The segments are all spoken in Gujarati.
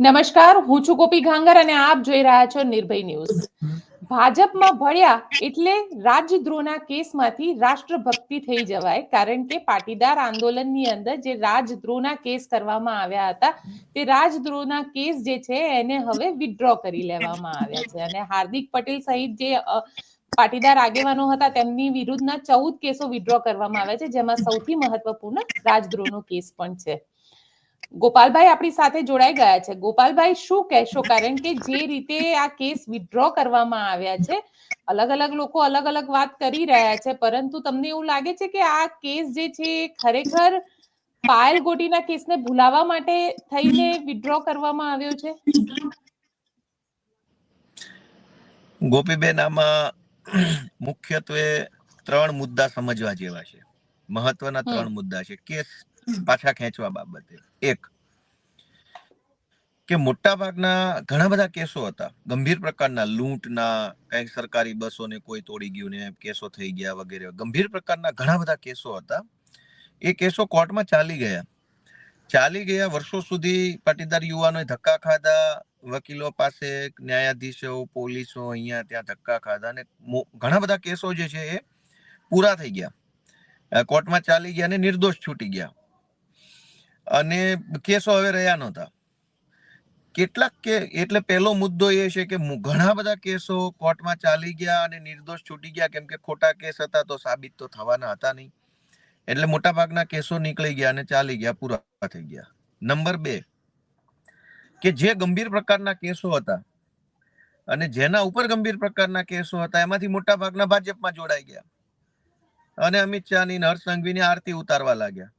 નમસ્કાર, હું છું ગોપી ઘાંગર અને આપ જોઈ રહ્યા છો નિર્ભય ન્યૂઝ. ભાજપમાં ભળ્યા એટલે રાજદ્રોહના કેસમાંથી રાષ્ટ્રભક્તિ થઈ જવાય, કારણ કે પાટીદાર આંદોલનની અંદર જે રાજદ્રોહના કેસ કરવામાં આવ્યા હતા તે રાજદ્રોહના કેસ જે છે એને હવે વિથડ્રો કરી લેવામાં આવ્યા છે અને હાર્દિક પટેલ સહિત જે પાટીદાર આગેવાનો હતા તેમની વિરુદ્ધના 14 કેસો વિથડ્રો કરવામાં આવ્યા છે, જેમાં સૌથી મહત્વપૂર્ણ રાજદ્રોહનો કેસ પણ છે. ગોપાલભાઈ આપણી સાથે જોડાઈ ગયા છે. ગોપાલભાઈ, શું કહેશો? કારણ કે જે રીતે આ કેસ વિથડ્રો કરવામાં આવ્યા છે, અલગ અલગ લોકો અલગ અલગ વાત કરી રહ્યા છે, પરંતુ તમને એવું લાગે છે કે આ કેસ જે છે ખરેખર પાયલ ગોટીના કેસને ભૂલાવા માટે થઈને વિથડ્રો કરવામાં આવ્યો છે? ગોપીબેન, આમાં મુખ્યત્વે 3 મુદ્દા સમજવા જેવા છે. મહત્વના 3 મુદ્દા છે કેસ પાછા ખેંચવા બાબતે. એક, કે મોટા ભાગના ઘણા બધા કેસો હતા ગંભીર પ્રકારના, લૂંટના, કઈક સરકારી બસોને કોઈ તોડી ગયું ને કેસો થઈ ગયા વગેરે. ગંભીર પ્રકારના ઘણા બધા કેસો હતા. એ કેસો કોર્ટમાં ચાલી ગયા વર્ષો સુધી. પાટીદાર યુવાનોએ ધક્કા ખાધા, વકીલો પાસે, ન્યાયાધીશો, પોલીસો અહીંયા ત્યાં ધક્કા ખાધા, અને ઘણા બધા કેસો જે છે એ પૂરા થઈ ગયા, કોર્ટમાં ચાલી ગયા અને નિર્દોષ છૂટી ગયા, અને કેસો હવે રહ્યા નહોતા. એટલે પહેલો મુદ્દો એ છે કે ઘણા બધા કેસો કોર્ટમાં ચાલી ગયા અને નિર્દોષ છૂટી ગયા, કેમ કે ખોટા કેસ હતા તો સાબિત તો થવાના હતા નહીં. એટલે મોટા ભાગના કેસો નીકળી ગયા અને ચાલી ગયા, પૂરા થઈ ગયા. નંબર 2, કે જે ગંભીર પ્રકારના કેસો હતા અને જેના ઉપર ગંભીર પ્રકારના કેસો હતા એમાંથી મોટા ભાગના ભાજપમાં જોડાઈ ગયા અને અમિત શાહની, હર્ષ સંઘવીની આરતી ઉતારવા લાગ્યા.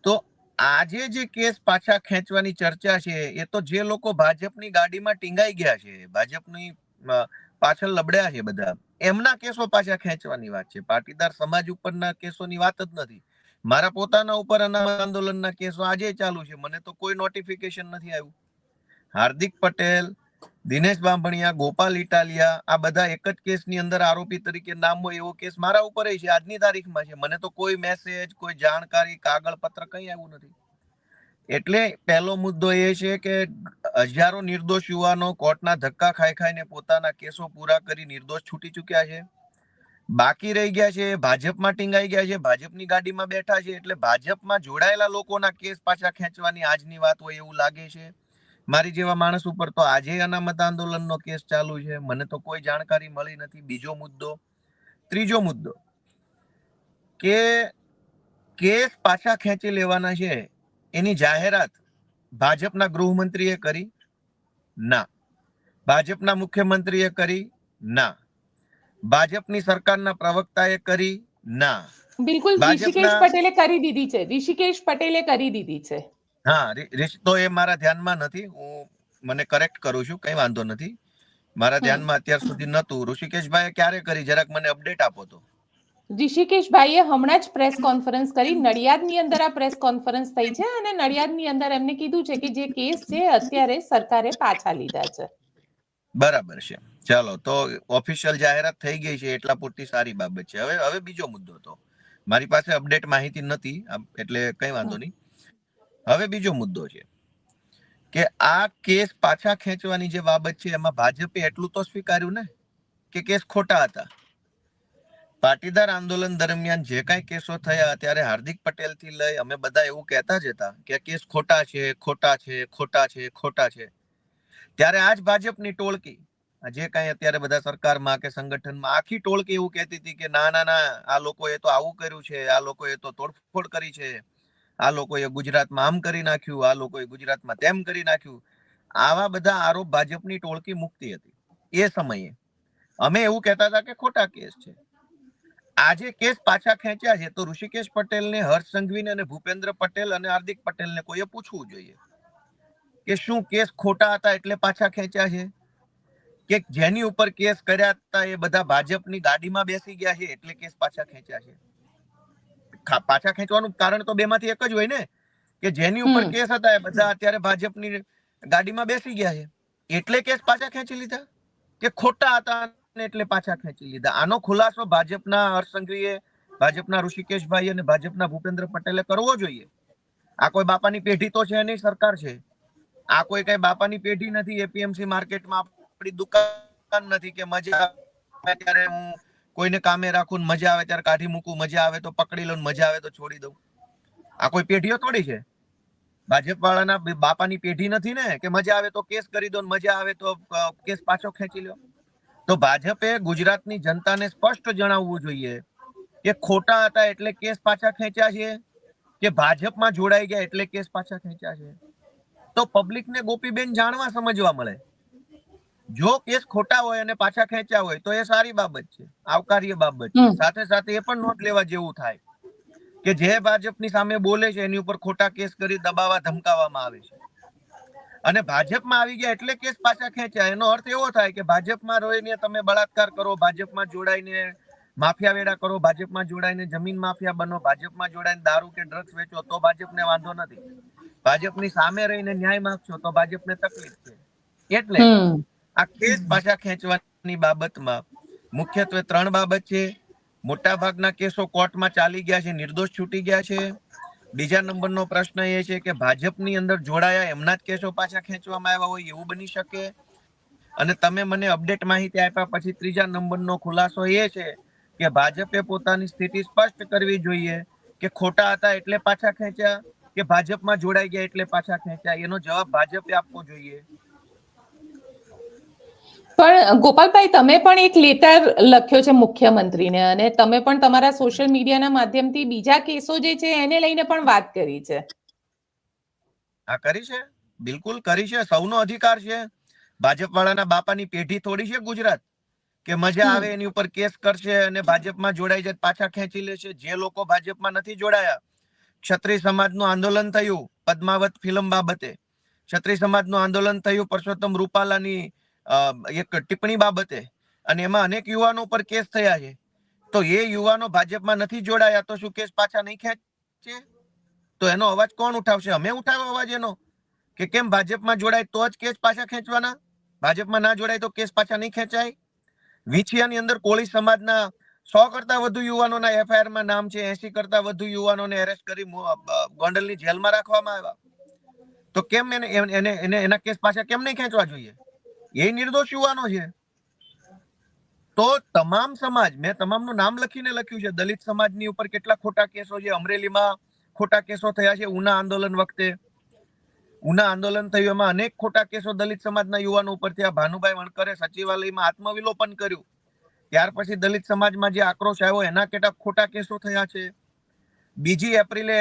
તો આજે જે કેસ પાછા ખેંચવાની ચર્ચા છે એ તો જે લોકો ભાજપની ગાડીમાં ટીંગાઈ ગયા છે, ભાજપની પાછળ લબડ્યા છે બધા, એમના કેસો પાછા ખેંચવાની વાત છે. પાટીદાર સમાજ ઉપરના કેસોની વાત જ નથી. મારા પોતાના ઉપર અનામત આંદોલનના કેસો આજે ચાલુ છે, મને તો કોઈ નોટિફિકેશન નથી આવ્યું. હાર્દિક પટેલ, દિનેશ બાંભણિયા, ગોપાલ ઇટાલિયા, આ બધા એક જ કેસની અંદર આરોપી તરીકે નામ હોય એવો કેસ મારા ઉપર છે, આજની તારીખમાં છે. મને તો કોઈ મેસેજ, કોઈ જાણકારી, કાગળ પત્ર કંઈ આવ્યું નથી. એટલે પહેલો મુદ્દો એ છે કે હજારો નિર્દોષ યુવાનો કોર્ટના ધક્કા ખાઈને પોતાના કેસો પૂરા કરી નિર્દોષ છૂટી ચૂક્યા છે. બાકી રહી ગયા છે, ભાજપમાં ટીંગાઈ ગયા છે, ભાજપની ગાડીમાં બેઠા છે. એટલે ભાજપમાં જોડાયેલા લોકોના કેસ પાછા ખેંચવાની આજની વાત હોય એવું લાગે છે. મારી જેવા માણસ ઉપર તો આજે અનામત આંદોલનનો કેસ ચાલુ છે, મને તો કોઈ જાણકારી મળી નથી. બીજો મુદ્દો. ત્રીજો મુદ્દો, કે કેસ પાછા ખેંચી લેવાના છે એની જાહેરાત ભાજપના ગૃહમંત્રીએ કરી? ના. ભાજપના મુખ્યમંત્રીએ કરી? ના. ભાજપની સરકારના પ્રવક્તાએ કરી? ના. બિલકુલ, ઋષિકેશ પટેલે કરી દીધી છે. ઋષિકેશ પટેલે કરી દીધી છે. હા, તો એ મારા ધ્યાનમાં નથી, હું મને કરેક્ટ કરું છું, કઈ વાંધો નથી. મારા ધ્યાનમાં અત્યાર સુધી નતું. ઋષિકેશભાઈએ ક્યારે કરી, જરાક મને અપડેટ આપો તો. ઋષિકેશભાઈએ હમણાં જ પ્રેસ કોન્ફરન્સ કરી, નડિયાદની અંદર આ પ્રેસ કોન્ફરન્સ થઈ છે અને નડિયાદની અંદર એમને કીધું છે કે જે કેસ છે અત્યારે સરકારે પાછા લીધા છે. બરાબર છે, ચાલો તો ઓફિશિયલ જાહેરાત થઈ ગઈ છે, એટલા પૂરતી સારી બાબત છે. હવે બીજો મુદ્દો, તો મારી પાસે અપડેટ માહિતી નથી એટલે કઈ વાંધો નહીં. હવે બીજો મુદ્દો છે કે આ કેસ પાછા ખેંચવાની જે બાબત છે એમાં ભાજપે એટલું તો સ્વીકાર્યું ને કે કેસ ખોટા હતા. પાટીદાર આંદોલન દરમિયાન જે કાંઈ કેસો થયા ત્યારે હાર્દિક પટેલ થી લઈ અમે બધા એવું કહેતા જ હતા કે કેસ ખોટા છે, ખોટા છે, ખોટા છે, ખોટા છે. ત્યારે આજ ભાજપની ટોળકી, જે કાંઈ અત્યારે બધા સરકારમાં કે સંગઠનમાં, આખી ટોળકી એવું કહેતી હતી કે ના ના ના, આ લોકોએ તો આવું કર્યું છે, આ લોકોએ તો તોડફોડ કરી છે, આ લોકોએ ગુજરાતમાં આમ કરી નાખ્યું, આ લોકોએ ગુજરાતમાં તેમ કરી નાખ્યું. આવા બધા આરોપ ભાજપની ટોળકી મૂકતી હતી. એ સમયે અમે એવું કહેતા હતા કે ખોટા કેસ છે. આજે કેસ પાછા ખેંચ્યા છે તો ઋષિકેશ પટેલને, હર્ષ સંઘવીને અને ભૂપેન્દ્ર પટેલ અને હાર્દિક પટેલને કોઈએ પૂછવું જોઈએ કે શું કેસ ખોટા હતા એટલે પાછા ખેંચ્યા છે, કે જેની ઉપર કેસ કર્યા હતા એ બધા ભાજપની ગાડીમાં બેસી ગયા છે એટલે કેસ પાછા ખેંચ્યા છે. પાછા ખેંચવાનું કારણ તો બેમાંથી એક જ હોય ને, કે જેની ઉપર કેસ હતા એ બધા અત્યારે ભાજપની ગાડીમાં બેસી ગયા છે એટલે કેસ પાછા ખેંચી લીધા, કે ખોટા હતા એટલે પાછા ખેંચી લીધા. આનો ખુલાસો ભાજપના હર્ષ સંઘવીએ, ભાજપના ઋષિકેશભાઈ અને ભાજપના ભૂપેન્દ્ર પટેલે કરવો જોઈએ. આ કોઈ બાપાની પેઢી તો છે નહીં, સરકાર છે. આ કોઈ કઈ બાપાની પેઢી નથી, એપીએમસી માર્કેટમાં આપણી દુકાન નથી કે મજા આવે ત્યારે હું કોઈને કામે રાખું, મજા આવે ત્યારે કાઢી મૂકું, મજા આવે તો પકડી લઉં, મજા આવે તો છોડી દઉં. આ કોઈ પેઢીઓ થોડી છે. ભાજપ વાળાના બાપાની પેઢી નથી ને કે મજા આવે તો કેસ કરી દો, મજા આવે તો કેસ પાછો ખેંચી લો. તો ભાજપે ગુજરાતની જનતાને સ્પષ્ટ જણાવવું જોઈએ કે ખોટા હતા એટલે કેસ પાછા ખેંચ્યા છે કે ભાજપમાં જોડાઈ ગયા એટલે કેસ પાછા ખેંચ્યા છે. તો પબ્લિકને ગોપીબેન જાણવા સમજવા મળે. જો કેસ ખોટા હોય અને પાછા ખેંચ્યા હોય તો એ સારી બાબત છે, આવકાર્ય બાબત છે. સાથે સાથે એ પણ નોંધ લેવા જેવું થાય કે જે ભાજપની સામે બોલે છે એની ઉપર ખોટા કેસ કરી દબાવવા ધમકાવવામાં આવે છે અને ભાજપમાં આવી ગયા એટલે કેસ પાછા ખેંચ્યા. એનો અર્થ એવો થાય કે ભાજપમાં રહીને તમે બળાત્કાર કરો, ભાજપમાં જોડાઈને માફિયા વેડા કરો, ભાજપમાં જોડાઈને જમીન માફિયા બનો, ભાજપમાં જોડાઈને દારૂ કે ડ્રગ્સ વેચો તો ભાજપને વાંધો નથી. ભાજપની સામે રહીને ન્યાય માંગશો તો ભાજપને તકલીફ છે. એટલે આ કેસ પાછા ખેંચવાની બાબતમાં મુખ્યત્વે 3 બાબત છે. મોટા ભાગના કેસો કોર્ટમાં ચાલી ગયા છે, નિર્દોષ છૂટી ગયા છે. બીજા નંબરનો પ્રશ્ન એ છે કે ભાજપની અંદર જોડાયા એમના જ કેસો પાછા ખેંચવામાં આવ્યા હોય એવું બની શકે. અને તમે મને અપડેટ માહિતી આપ્યા પછી ત્રીજા નંબરનો ખુલાસો એ છે કે ભાજપે પોતાની સ્થિતિ સ્પષ્ટ કરવી જોઈએ કે ખોટા હતા એટલે પાછા ખેંચ્યા કે ભાજપમાં જોડાઈ ગયા એટલે પાછા ખેંચ્યા. એનો જવાબ ભાજપે આપવો જોઈએ. પણ ગોપાલભાઈ, તમે પણ એક લેટર લખ્યો છે મુખ્યમંત્રીને અને તમે પણ તમારા સોશિયલ મીડિયાના માધ્યમથી બીજા કેસો જે છે એને લઈને પણ વાત કરી છે. આ કરી છે, બિલકુલ કરી છે. સૌનો અધિકાર છે. ભાજપ વાળાના બાપાની પેઢી થોડી છે ગુજરાત કે મજા આવે એની ઉપર કેસ કરશે અને ભાજપમાં જોડાઈ જાય પાછા ખેંચી લેશે. જે લોકો ભાજપમાં નથી જોડાયા, ક્ષત્રિય સમાજનું આંદોલન થયું પદ્માવત ફિલ્મ બાબતે, ક્ષત્રિય સમાજનું આંદોલન થયું પરસોત્તમ રૂપાલાની એક ટિપ્પણી બાબતે, અને એમાં અનેક યુવાનો પર કેસ થયા છે. તો એ યુવાનો ભાજપમાં નથી જોડાયા તો શું કેસ પાછા નહીં ખેંચે? તો એનો અવાજ કોણ ઉઠાવશે? અમે ઉઠાવ્યો અવાજ એનો કે કેમ ભાજપમાં જોડાય તો જ કેસ પાછા ખેંચવાના, ભાજપમાં ના જોડાય તો કેસ પાછા નહીં ખેંચાય. વિછિયાની અંદર કોળી સમાજના 100 કરતા વધુ યુવાનોના એફઆઈઆરમાં નામ છે, 80 કરતા વધુ યુવાનોને એરેસ્ટ કરી ગોંડલની જેલમાં રાખવામાં આવ્યા. તો કેમ એના કેસ પાછા કેમ નહીં ખેંચવા જોઈએ? એ નિર્દોષ યુવાનો છે. તો તમામ સમાજ, મેં તમામનું નામ લખીને લખ્યું છે. દલિત સમાજની ઉપર કેટલા ખોટા કેસો છે. અમરેલીમાં ખોટા કેસો થયા છે. ઉના આંદોલન વખતે ઉના આંદોલન થયું, એમાં અનેક ખોટા કેસો દલિત સમાજના યુવાનો ઉપર થયા. ભાનુભાઈ વણકરે સચિવાલયમાં આત્મવિલોપન કર્યું. ત્યાર પછી દલિત સમાજમાં જે આક્રોશ આવ્યો એના કેટલાક ખોટા કેસો થયા છે. 2 એપ્રિલે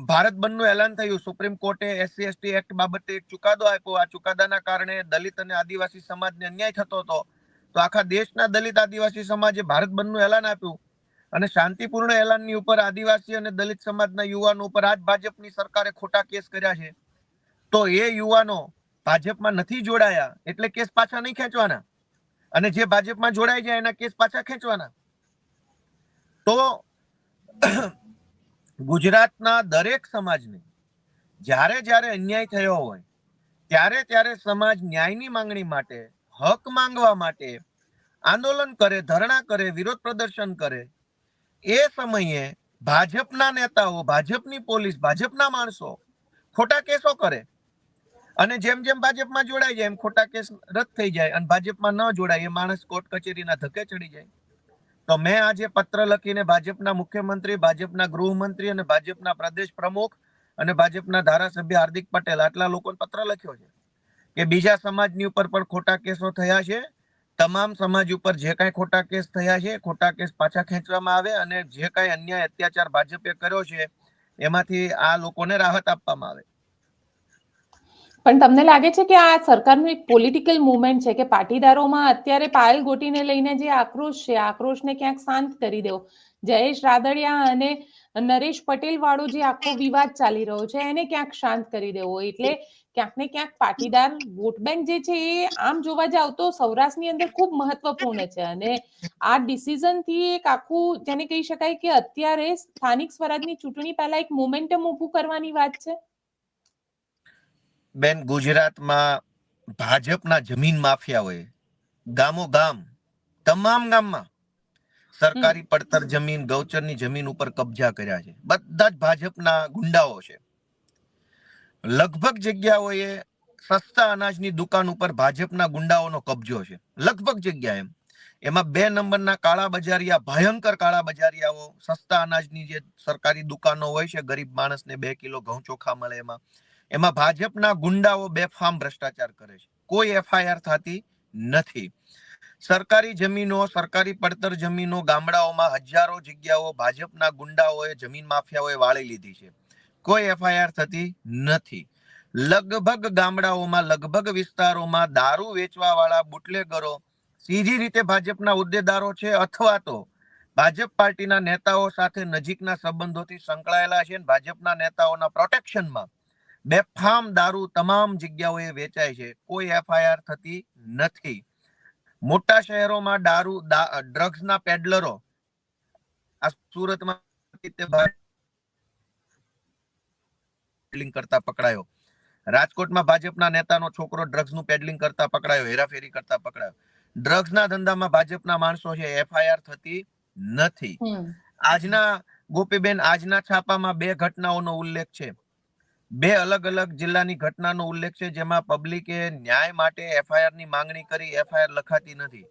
ભારત બંધનું એલાન થયું. સુપ્રીમ કોર્ટે SC ST એક્ટ બાબતે એક ચુકાદો આપ્યો. આ ચુકાદાના કારણે દલિત અને આદિવાસી સમાજને અન્યાય થતો હતો. તો આખા દેશના દલિત આદિવાસી સમાજે ભારત બંધનું એલાન આપ્યું અને શાંતિપૂર્ણ એલાનની ઉપર આદિવાસી અને દલિત સમાજના યુવાનો ઉપર આજ ભાજપની સરકારે ખોટા કેસ કર્યા છે. તો એ યુવાનો ભાજપમાં નથી જોડાયા એટલે કેસ પાછા નહીં ખેંચવાના, અને જે ભાજપમાં જોડાઈ જાય એના કેસ પાછા ખેંચવાના. તો ગુજરાતના દરેક સમાજને જ્યારે જ્યારે અન્યાય થયો હોય ત્યારે સમાજ ન્યાયની માંગણી માટે, હક માંગવા માટે આંદોલન કરે, ધરણા કરે, વિરોધ પ્રદર્શન કરે. એ સમયે ભાજપના નેતાઓ, ભાજપની પોલીસ, ભાજપના માણસો ખોટા કેસો કરે અને જેમ જેમ ભાજપમાં જોડાઈ જાય એમ ખોટા કેસ રદ થઈ જાય અને ભાજપમાં ન જોડાય એ માણસ કોર્ટ કચેરીના ધક્કે ચડી જાય. તો મેં આજે પત્ર લખીને ભાજપના મુખ્યમંત્રી, ભાજપના ગૃહમંત્રી અને ભાજપના પ્રદેશ પ્રમુખ અને ભાજપના ધારાસભ્ય હાર્દિક પટેલ, આટલા લોકોને પત્ર લખ્યો છે કે બીજા સમાજની ઉપર પણ ખોટા કેસો થયા છે. તમામ સમાજ ઉપર જે કાંઈ ખોટા કેસ થયા છે, ખોટા કેસ પાછા ખેંચવામાં આવે અને જે કાંઈ અન્યાય અત્યાચાર ભાજપે કર્યો છે એમાંથી આ લોકોને રાહત આપવામાં આવે. પણ તમને લાગે છે કે આ સરકારનું એક પોલિટિકલ મુવમેન્ટ છે કે પાટીદારોમાં અત્યારે પાયલ ગોટીને લઈને જે આક્રોશ છે, આક્રોશને ક્યાંક શાંત કરી દેવો, જયેશ રાદડિયા અને નરેશ પટેલ વાળો જે આખો વિવાદ ચાલી રહ્યો છે એને ક્યાંક શાંત કરી દેવો, એટલે ક્યાંક ને ક્યાંક પાટીદાર વોટ બેંક જે છે એ આમ જોવા જાવ તો સૌરાષ્ટ્રની અંદર ખૂબ મહત્વપૂર્ણ છે અને આ ડિસિઝન થી એક આખું જેને કહી શકાય કે અત્યારે સ્થાનિક સ્વરાજની ચૂંટણી પહેલા એક મોમેન્ટમ ઊભું કરવાની વાત છે. બેન, ગુજરાતમાં ભાજપના જમીન માફિયાઓએ ગામો ગામ, તમામ ગામમાં સરકારી પડતર જમીન, ગૌચરની જમીન ઉપર કબજા કર્યા છે. બધા જ ભાજપના ગુંડાઓ છે. લગભગ જગ્યાઓએ સસ્તા અનાજની દુકાન ઉપર ભાજપના ગુંડાઓનો કબજો છે, લગભગ જગ્યાએ. એમાં 2 નંબરના કાળા બજારિયા, ભયંકર કાળા બજારિયાઓ, સસ્તા અનાજની જે સરકારી દુકાનો હોય છે, ગરીબ માણસને 2 કિલો ઘઉં ચોખા મળે, એમાં ભાજપના ગુંડાઓ બેફામ ભ્રષ્ટાચાર કરે છે. કોઈ એફઆઈઆર થતી નથી. સરકારી જમીનો, સરકારી પડતર જમીનો ગામડાઓમાં હજારો જગ્યાઓ ભાજપના ગુંડાઓએ, જમીન માફિયાઓએ વાળી લીધી છે. કોઈ એફઆઈઆર થતી નથી. લગભગ ગામડાઓમાં, લગભગ વિસ્તારોમાં દારૂ વેચવા વાળા બુટલેગરો સીધી રીતે ભાજપના હોદ્દેદારો છે, અથવા તો ભાજપ પાર્ટીના નેતાઓ સાથે નજીકના સંબંધોથી સંકળાયેલા છે. ભાજપના નેતાઓના પ્રોટેક્શનમાં બેફામ દારૂ તમામ જગ્યાઓએ વેચાય છે. કોઈ એફઆઈઆર થતી નથી. મોટા શહેરોમાં દારૂ, ડ્રગ્સના પેડલરો, આ સુરતમાં કરતા પકડાયો, રાજકોટમાં ભાજપના નેતાનો છોકરો ડ્રગ્સનું પેડલિંગ કરતા પકડાયો, હેરાફેરી કરતા પકડાયો. ડ્રગ્સના ધંધામાં ભાજપના માણસો છે, એફઆઈઆર થતી નથી. આજના ગોપીબેન, આજના છાપામાં 2 ઘટનાઓનો ઉલ્લેખ છે, 2 અલગ અલગ જિલ્લાની ઘટનાનો ઉલ્લેખ છે, જેમાં પબ્લિકે ન્યાય માટે એફઆઈઆર ની માંગણી કરી, એફઆઈઆર લખાતી નથી.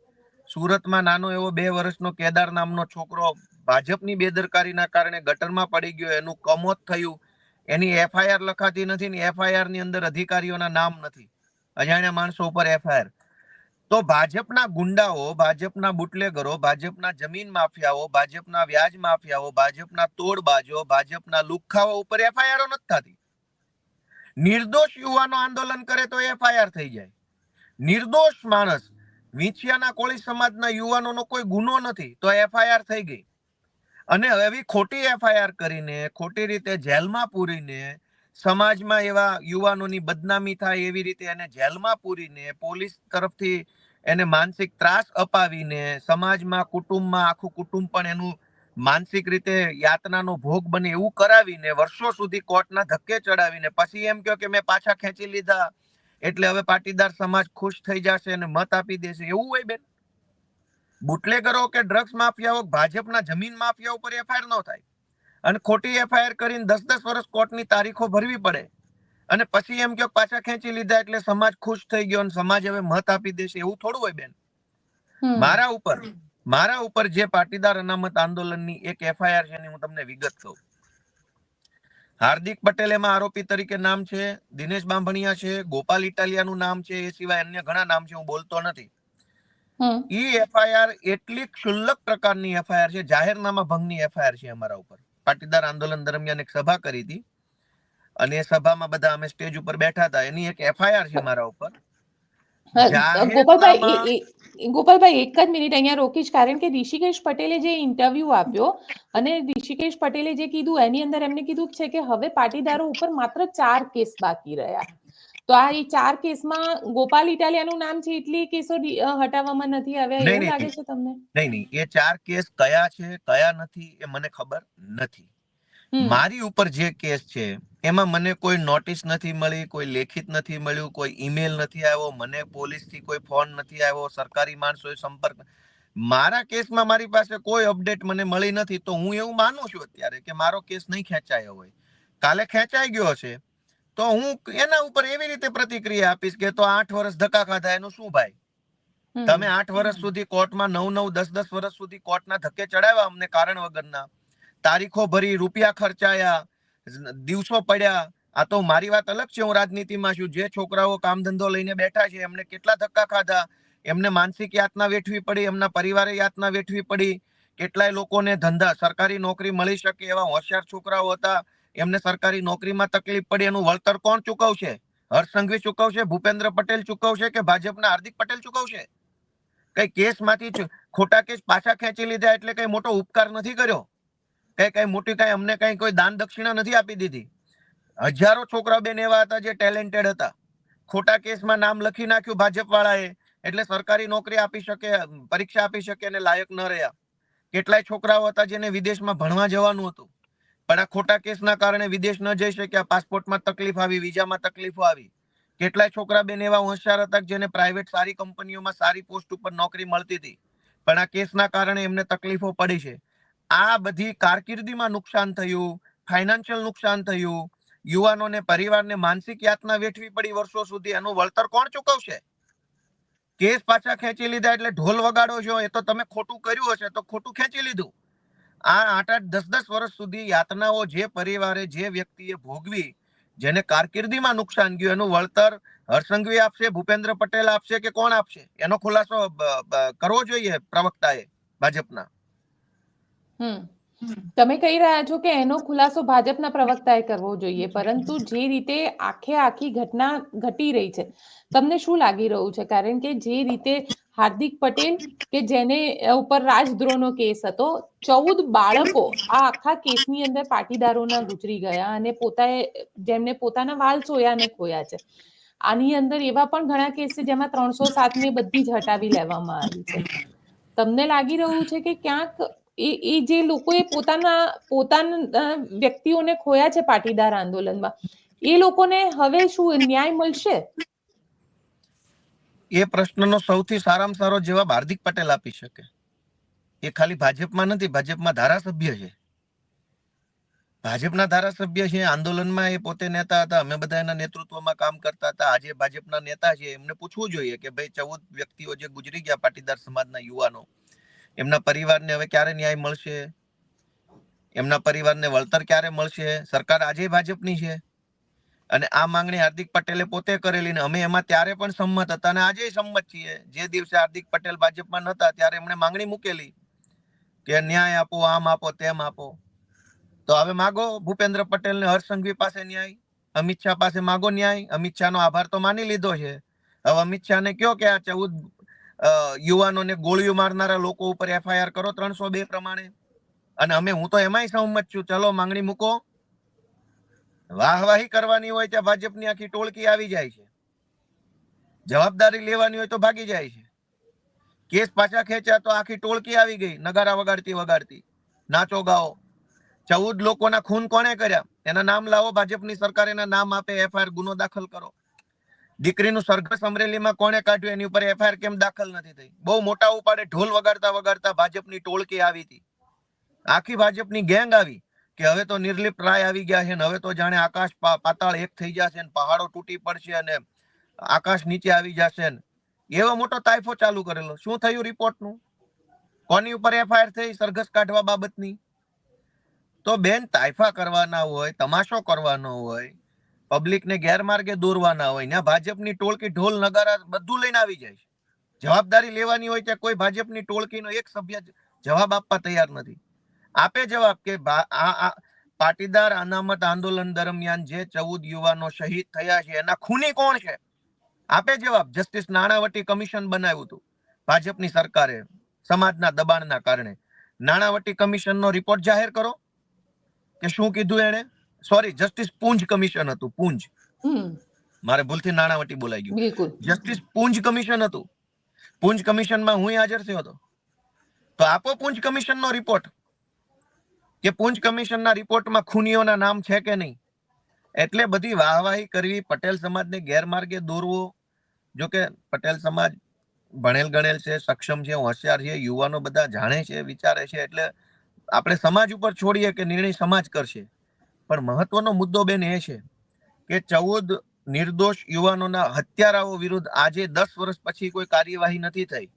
સુરતમાં નાનો એવો 2 વર્ષનો કેદાર નામનો છોકરો ભાજપની બેદરકારીના કારણે ગટરમાં પડી ગયો, એનું કમોત થયું, એની એફઆઈઆર લખાતી નથી ને એફઆઈઆર ની અંદર અધિકારીઓના નામ નથી, અજાણ્યા માણસો ઉપર એફઆઈઆર. તો ભાજપના ગુંડાઓ, ભાજપના બુટલેગરો, ભાજપના જમીન માફિયાઓ, ભાજપના વ્યાજ માફિયાઓ, ભાજપના તોડબાજો, ભાજપના લુખ્ખાઓ ઉપર એફઆઈઆર નથી થતી. નિર્દોષ યુવાનો આંદોલન કરે તો એફઆઈઆર થઈ જાય. નિર્દોષ માણસ, વિંછિયાના કોળી સમાજના યુવાનોનો કોઈ ગુનો નથી તો એફઆઈઆર થઈ ગઈ. અને એવી ખોટી એફઆઈઆર કરીને, ખોટી રીતે જેલમાં પૂરીને, સમાજમાં એવા યુવાનોની બદનામી થાય એવી રીતે એને જેલમાં પૂરીને, પોલીસ તરફથી એને માનસિક ત્રાસ અપાવીને, સમાજમાં, કુટુંબમાં, આખું કુટુંબ પણ એનું માનસિક રીતે યાતનાનો ભોગ બને એવું કરાવીને, વર્ષો સુધી કોર્ટના ધક્કે ચડાવીને, પછી એમ કહો કે મેં પાછા ખેંચી લીધા એટલે હવે પાટીદાર સમાજ ખુશ થઈ જશે અને મત આપી દેશે, એવું હોય બેન? બુટલેગરો કે ડ્રગ્સ માફિયાઓ, ભાજપના જમીન માફિયા ઉપર એફઆઈઆર ન થાય અને ખોટી એફઆઈઆર કરીને 10-10 વર્ષ કોર્ટની તારીખો ભરવી પડે અને પછી એમ કે પાછા ખેંચી લીધા એટલે સમાજ ખુશ થઈ ગયો અને સમાજ હવે મત આપી દેશે, એવું થોડું હોય બેન? મારા ઉપર જે પાટીદાર અનામત આંદોલનની એક એફઆઈઆર છે, હું તમને વિગત કહું. હાર્દિક પટેલ એમાં આરોપી તરીકે નામ છે, દિનેશ બાંભણિયા છે, ગોપાલ ઇટાલિયાનું નામ છે, એ સિવાય અન્ય ઘણા નામ છે, હું બોલતો નથી. ઈ એફઆઈઆર એટલી ક્ષુલ્લક પ્રકારની એફઆઈઆર છે, જાહેરનામા ભંગની એફઆઈઆર છે અમારા ઉપર. પાટીદાર આંદોલન દરમિયાન એક સભા કરી હતી અને એ સભામાં બધા અમે સ્ટેજ ઉપર બેઠા હતા, એની એક એફઆઈઆર છે મારા ઉપર. ગોપાલભાઈ એક જ મિનિટ અહીંયા રોકીશ, કારણ કે ઋષિકેશ પટેલે જે ઇન્ટરવ્યુ આપ્યો અને ઋષિકેશ પટેલે જે કીધું એની અંદર એમને કીધું છે કે હવે પાટીદારો ઉપર માત્ર 4 કેસ બાકી રહ્યા. તો આ એ 4 કેસમાં ગોપાલ ઇટાલિયાનું નામ છે એટલે કેસો હટાવવામાં નથી આવ્યા, એવું લાગે છે તમને? નહીં, એ 4 કેસ કયા છે કયા નથી એ મને ખબર નથી. મારી ઉપર જે કેસ છે એમાં મને કોઈ નોટિસ નથી મળી, કોઈ લેખિત નથી મળ્યું, કોઈ ઈમેલ નથી આવ્યો, મને પોલીસથી કોઈ ફોન નથી આવ્યો, સરકારી માણસોએ સંપર્ક. મારા કેસમાં મારી પાસે કોઈ અપડેટ મને મળી નથી. તો હું એવું માનું છું અત્યારે કે મારો કેસ નહીં ખેંચાયો હોય, કાલે ખેંચાઈ ગયો છે તો હું એના ઉપર એવી રીતે પ્રતિક્રિયા આપીશ કે તો 8 વર્ષ ધક્કા ખાધા એનું શું ભાઈ? તમે 8 વર્ષ સુધી કોર્ટમાં 9-9, 10-10 વર્ષ સુધી કોર્ટના ધક્કે ચડાવ્યા અમને કારણ વગરના, તારીખો ભરી, રૂપિયા ખર્ચાયા, દિવસો પડ્યા. આ તો મારી વાત અલગ છે, હું રાજનીતિમાં છું. જે છોકરાઓ કામ ધંધો લઈને બેઠા છે એમને કેટલા ધક્કા ખાધા, એમને માનસિક યાતના વેઠવી પડી, એમના પરિવારે યાતના વેઠવી પડી. કેટલાય લોકોને ધંધા, સરકારી નોકરી મળી શકે એવા હોશિયાર છોકરાઓ હતા, એમને સરકારી નોકરીમાં તકલીફ પડી. એનું વળતર કોણ ચૂકવશે? હર્ષ સંઘવી ચૂકવશે, ભૂપેન્દ્ર પટેલ ચૂકવશે કે ભાજપના હાર્દિક પટેલ ચૂકવશે? કઈ કેસમાંથી ખોટા કેસ પાછા ખેંચી લીધા એટલે કઈ મોટો ઉપકાર નથી કર્યો, કઈ મોટી કઈ અમને કઈ કોઈ દાન દક્ષિણા નથી આપી દીધી. હજારો છોકરા બેન એવા હતા જે ટેલેન્ટેડ હતા, ખોટા કેસમાં નામ લખી નાખ્યું ભાજપ વાળાએ એટલે સરકારી નોકરી આપી શકે, પરીક્ષા આપી શકે અને લાયક ન રહ્યા. કેટલાય છોકરાઓ હતા જેને વિદેશમાં ભણવા જવાનું હતું પણ આ ખોટા કેસના કારણે વિદેશ ન જઈ શક્યા, પાસપોર્ટમાં તકલીફ આવી, વિઝામાં તકલીફો આવી. કેટલાય છોકરા બેન એવા હોશિયાર હતા જેને પ્રાઇવેટ સારી કંપનીઓમાં સારી પોસ્ટ ઉપર નોકરી મળતી હતી પણ આ કેસના કારણે એમને તકલીફો પડી છે. આ બધી કારકિર્દીમાં નુકસાન થયું, ફાઇનાન્શિયલ નુકસાન થયું, યુવાનોને પરિવારને માનસિક યાતના વેઠવી પડી વર્ષો સુધી, એનું વળતર કોણ ચૂકવશે? કેસ પાછા ખેંચી લીધા એટલે ઢોલ વગાડો છો, એ તો તમે ખોટું કર્યું હશે તો ખોટું ખેંચી લીધું. આ 8-8, 10-10 વર્ષ સુધી યાતનાઓ જે પરિવારે, જે વ્યક્તિએ ભોગવી, જેને કારકિર્દીમાં નુકસાન ગયું, એનું વળતર હર્ષ સંઘવી આપશે, ભૂપેન્દ્ર પટેલ આપશે કે કોણ આપશે? એનો ખુલાસો કરવો જોઈએ પ્રવક્તાએ ભાજપના. તમે કહી રહ્યા છો કે એનો ખુલાસો ભાજપના પ્રવક્તાએ કરવો જોઈએ, પરંતુ જે રીતે આખી ઘટના ઘટી રહી છે, તમને શું લાગી રહ્યું છે? કારણ કે જે રીતે હાર્દિક પટેલ કે જેને ઉપર રાજદ્રોહનો કેસ હતો, 14 બાળકો આ આખા કેસની અંદર પાટીદારોના ગુજરી ગયા અને જેમને પોતાના વાલ સોયા ને ખોયા છે. આની અંદર એવા પણ ઘણા કેસ છે જેમાં 307 ને બધી જ હટાવી લેવામાં આવી છે. તમને લાગી રહ્યું છે કે ક્યાંક એ જે લોકોએ પોતાના વ્યક્તિઓને ખોયા છે પાટીદાર આંદોલનમાં, એ લોકોને હવે શું ન્યાય મળશે? એ પ્રશ્નનો સૌથી સારામાં સારો જવાબ હાર્દિક પટેલ આપી શકે. એ ખાલી ભાજપમાં નથી, ભાજપમાં ધારાસભ્ય છે. ભાજપના ધારાસભ્ય છે, આંદોલનમાં એ પોતે નેતા હતા, અમે બધા એના નેતૃત્વમાં કામ કરતા હતા. આજે ભાજપના નેતા છે, એમને પૂછવું જોઈએ કે ભાઈ 14 વ્યક્તિઓ જે ગુજરી ગયા પાટીદાર સમાજના યુવાનો, એમના પરિવારને હવે ક્યારે ન્યાય મળશે? એમના પરિવારને વળતર ક્યારે મળશે? સરકાર આજે ભાજપની છે અને આ માંગણી હાર્દિક પટેલે પોતે કરેલી, ને અમે એમાં ત્યારે પણ સંમત હતા અને આજે સંમત છીએ. જે દિવસે હાર્દિક પટેલ ભાજપમાં નતા ત્યારે એમણે માંગણી મૂકેલી કે ન્યાય આપો, આમ આપો, તેમ આપો. તો હવે માગો ભૂપેન્દ્ર પટેલ ને હર્ષ સંઘવી પાસે ન્યાય, અમિત શાહ પાસે માગો ન્યાય. અમિત શાહનો આભાર તો માની લીધો છે. હવે અમિત શાહને કયો કે આ 14 યુવાનોને ગોળીઓ મારનારા લોકો ઉપર FIR કરો 302 પ્રમાણે. અને હું તો એમાંય સહમત છું, ચલો માંગણી મૂકો. વાહવાહી કરવાની હોય ત્યાં ભાજપની આખી ટોળકી આવી જાય છે, જવાબદારી લેવાની હોય તો ભાગી જાય છે. કેસ પાછા ખેંચ્યા તો આખી ટોળકી આવી ગઈ, નગારા વગાડતી, નાચો ગાઓ. 14 લોકોના ખૂન કોણે કર્યા? એના નામ લાવો, ભાજપની સરકાર એના નામ આપે, FIR ગુનો દાખલ કરો. દીકરીનું સરઘસ અમરેલીમાં કોણે કાઢ્યું, એની ઉપર FIR કેમ દાખલ નથી થઈ? બહુ મોટા ઉપાડે ઢોલ વગાડતા ભાજપની ટોળકી આવી હતી, આખી ભાજપની ગેંગ આવી કે હવે તો નિર્લિપ્ત રાય આવી ગયા છે, હવે તો જાણે આકાશ પાતાળ એક થઈ જશે, પહાડો તૂટી પડશે અને આકાશ નીચે આવી જશે. એવો મોટો તાઇફો ચાલુ કરેલો. શું થયું રિપોર્ટનું? કોની ઉપર FIR થઈ સરઘસ કાઢવા બાબતની? તો બેન, તાઇફા કરવાના હોય, તમાશો કરવાનો હોય, પબ્લિકને ગેરમાર્ગે દોરવાના હોય, ત્યાં ભાજપની ટોળકી ઢોલ નગારા બધું લઈને આવી જાય છે. જવાબદારી લેવાની હોય ત્યાં કોઈ ભાજપની ટોળકીનો એક સભ્ય જવાબ આપવા તૈયાર નથી. આપે જવાબ કે પાટીદાર અનામત આંદોલન દરમિયાન જે 14 યુવાનો શહીદ થયા છે એના ખૂની કોણ છે? આપે જવાબ. જસ્ટિસ નાણાવટી કમિશન બનાવ્યું હતું ભાજપની સરકારે સમાજના દબાણના કારણે. નાણાવટી કમિશનનો રિપોર્ટ જાહેર કરો કે શું કીધું એને. સોરી, જસ્ટિસ પૂંજ કમિશન હતું, પૂંજ, મારે ભૂલથી નાણાવટી બોલાઈ ગયું. બિલકુલ. જસ્ટિસ પૂંજ કમિશન હતું. પૂંજ કમિશનમાં હું હાજર થયો હતો. તો આપો પૂંજ કમિશનનો રિપોર્ટ કે પૂંજ કમિશનના રિપોર્ટમાં ખૂનીઓના નામ છે કે નહીં. એટલે બધી વાહવાહી કરવી, પટેલ સમાજને ગેરમાર્ગે દોરવો. જો કે પટેલ સમાજ ભણેલ ગણેલ છે, સક્ષમ છે, હોશિયાર છે, યુવાનો બધા જાણે છે, વિચારે છે, એટલે આપણે સમાજ ઉપર છોડીએ કે નિર્ણય સમાજ કરશે. પણ મહત્વનો મુદ્દો બેન એ છે કે 14 નિર્દોષ યુવાનોના હત્યારાઓ વિરુદ્ધ આજે 10 વર્ષ પછી કોઈ કાર્યવાહી નથી થઈ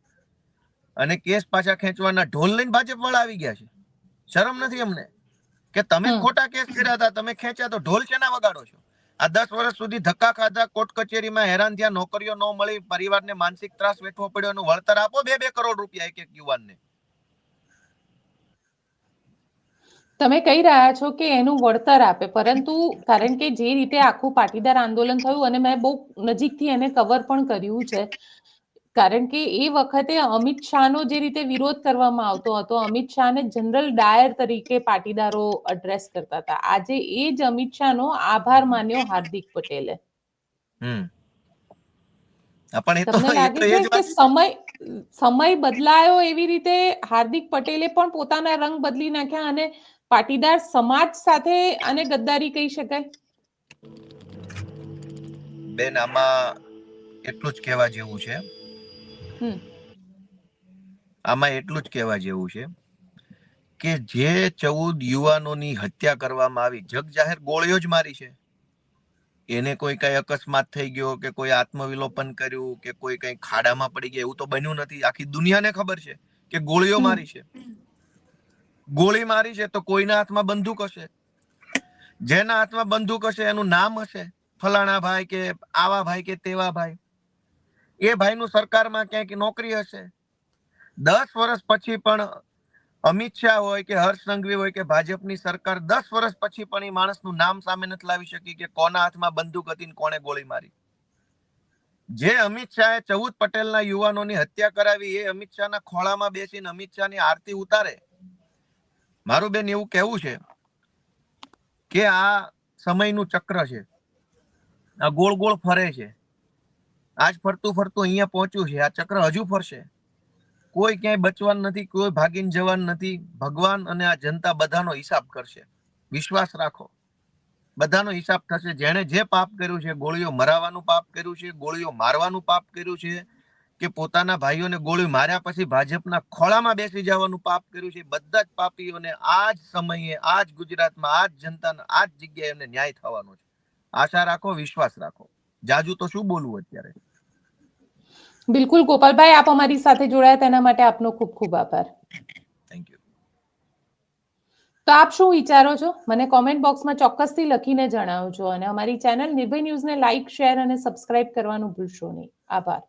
અને કેસ પાછા ખેંચવાના ઢોલ લઈને ભાજપ વાળા આવી ગયા છે. શરમ નથી અમને કે તમે ખોટા કેસ કર્યા હતા, તમે ખેંચ્યા, તો ઢોલ શેના વગાડો છો? આ 10 વર્ષ સુધી ધક્કા ખાધા, કોર્ટ કચેરીમાં હેરાન થયા, નોકરીઓ ન મળી, પરિવારને માનસિક ત્રાસ વેઠવો પડ્યો, એનું વળતર આપો 2-2 કરોડ રૂપિયા એક યુવાનને. તમે કહી રહ્યા છો કે એનું વળતર આપે, પરંતુ કારણ કે જે રીતે આખું પાટીદાર આંદોલન થયું અને મેં બહુ નજીકથી એને કવર પણ કર્યું છે, કારણ કે એ વખતે અમિત શાહનો જે રીતે વિરોધ કરવામાં આવતો હતો, અમિત શાહને જનરલ ડાયર તરીકે પાટીદારો એડ્રેસ કરતા હતા. આજે એ જ અમિત શાહનો આભાર માન્યો હાર્દિક પટેલે. તમને લાગે છે કે સમય બદલાયો એવી રીતે હાર્દિક પટેલે પણ પોતાના રંગ બદલી નાખ્યા અને પાટીદાર સમાજ સાથે આને ગદ્દારી કહી શકાય? બેન, આમાં એટલું જ કહેવા જેવું છે, કે જે 14 યુવાનોની હત્યા કરવામાં આવી, જગ જાહેર ગોળીઓ જ મારી છે. એને કોઈ કઈ અકસ્માત થઈ ગયો કે કોઈ આત્મવિલોપન કર્યું કે કોઈ કઈ ખાડામાં પડી ગયા એવું તો બન્યું નથી. આખી દુનિયાને ખબર છે કે ગોળીઓ મારી છે. ગોળી મારી છે તો કોઈના હાથમાં બંદૂક હશે. જેના હાથમાં બંદૂક હશે એનું નામ હશે, ફલાણા ભાઈ કે આવા ભાઈ કે તેવા ભાઈ. એ ભાઈનું સરકારમાં ક્યાંક નોકરી હશે. 10 વર્ષ પછી પણ અમિત શાહ હોય કે હર્ષ સંઘવી હોય કે ભાજપની સરકાર 10 વર્ષ પછી પણ એ માણસનું નામ સામે નથી લાવી શકી કે કોના હાથમાં બંદૂક હતી ને કોણે ગોળી મારી. જે અમિત શાહે 14 પટેલના યુવાનોની હત્યા કરાવી એ અમિત શાહના ખોળામાં બેસીને અમિત શાહની આરતી ઉતારે. મારું બેન એવું કહેવું છે કે આ સમયનું ચક્ર છે, આ ગોળ ગોળ ફરે છે. આજ ફરતું ફરતું અહીંયા પહોંચ્યું છે, આ ચક્ર હજુ ફરશે. કોઈ ક્યાંય બચવાનું નથી, કોઈ ભાગીને જવાનું નથી. ભગવાન અને આ જનતા બધાનો હિસાબ કરશે. વિશ્વાસ રાખો, બધાનો હિસાબ થશે. જેણે જે પાપ કર્યું છે, ગોળીઓ મરાવાનું પાપ કર્યું છે, ગોળીઓ મારવાનું પાપ કર્યું છે, કે પોતાના ભાઈઓને ગોળી માર્યા પછી ભાજપના ખોળામાં બેસી જવાનું પાપ કર્યું છે, બધા જ પાપીઓને આ જ સમયે, આ જ ગુજરાતમાં, આ જ જનતાના આ જ જગ્યાએ એમને ન્યાય થવાનો છે. આશા રાખો, વિશ્વાસ રાખો. જાજુ તો શું બોલવું અત્યારે. બિલકુલ ગોપાલભાઈ, આપ અમારી સાથે જોડાયા તેના માટે આપનો ખૂબ ખૂબ આભાર. Thank you. તો આપ શું વિચારો છો મને કોમેન્ટ બોક્સમાં ચોક્કસથી લખીને જણાવજો અને અમારી ચેનલ નિર્ભય ન્યૂઝને લાઇક, શેર અને સબસ્ક્રાઇબ કરવાનું ભૂલશો નહીં. આભાર.